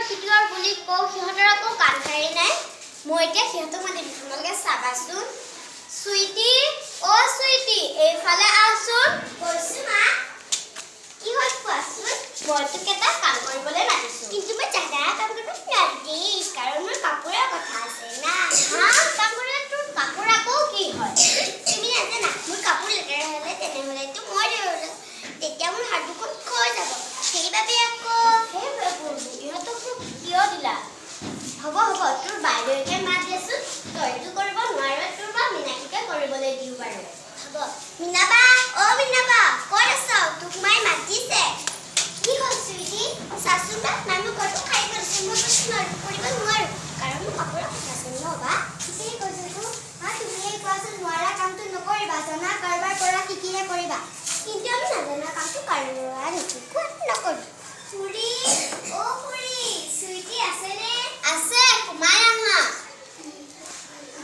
পিটিকৰ বুলি কওঁ সিহঁতৰ আকৌ কাণ খাৰি নাই মই এতিয়া সিহঁতক মাতি দিছোঁ তোমালোকে চাবাচোন সুইটি অ সুইটি এইফালে আহচোন কৈছোঁ মা কি হ'ল কোৱাচোন মই তোক এটা কাম কৰিবলৈ মাতিছোঁ কিন্তু মই জানা কাম কৰিব নোৱাৰিম কাৰণ মোৰ কাপোৰৰ কথা আছে না কাম কৰিলে তোৰ কাপোৰ আকৌ কি হয় তুমি নাজানা মোৰ কাপোৰ লেতেৰা হ'লে তেনেহ'লেতো মই তেতিয়া মোৰ হাত দুখন খৈ যাব সেইবাবে আকৌ সেই ইহঁতক কিয় দিলা হ'ব তোৰ বাইদেউকে মাত দিয়াচোন তইতো কৰিব নোৱাৰ তোৰ বা মিনাক্ষীকে কৰিবলৈ দিওঁ বাৰু হ'ব মিনাবা অ মিনাবা ক'ত আছ তোক মায়ে মাতিছে কি হ'ল চুইটি চাচোন বা মানুহ ঘৰটো খাই গৈছে মই কৰিব নোৱাৰোঁ কাৰণ মোৰ কাপোৰৰ কথা আছে ন বা ঠিকেই কৈছোঁ তুমিয়ে কোৱাচোন নোৱাৰা কামটো নকৰিবা জনা কাৰোবাৰ পৰা শিকিহে কৰিবা কিন্তু আমি নাজানা কামটো কাৰোবাৰ নকৰোঁ খুৰী অ খুৰী চুইটি আছেনে আছে সোমাই আহা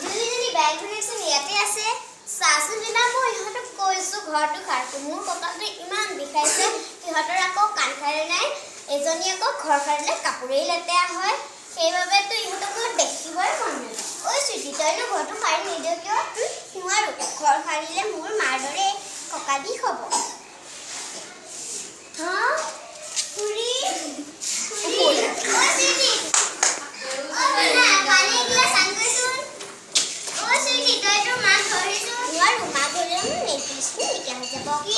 দুইজনী বেগ ধৰিছোন ইয়াতে আছে চাচোন দিনা মই ইহঁতক কৈছোঁ ঘৰটো খাৰটো মোৰ কঁকালটো ইমান বিষাইছে সিহঁতৰ আকৌ কাণ খাৰি নাই এজনী আকৌ ঘৰ সাৰিলে কাপোৰেই লেতেৰা হয় সেইবাবেতো ইহঁতক মই দেখিবই মন নাযায় ঐ চুইটি তইনো ঘৰটো সাৰি নিদিয় কিয় নোৱাৰোঁ ঘৰ সাৰিলে মোৰ মাৰ দৰে কঁকাল বিষ হ'ব খুৰী যাব কি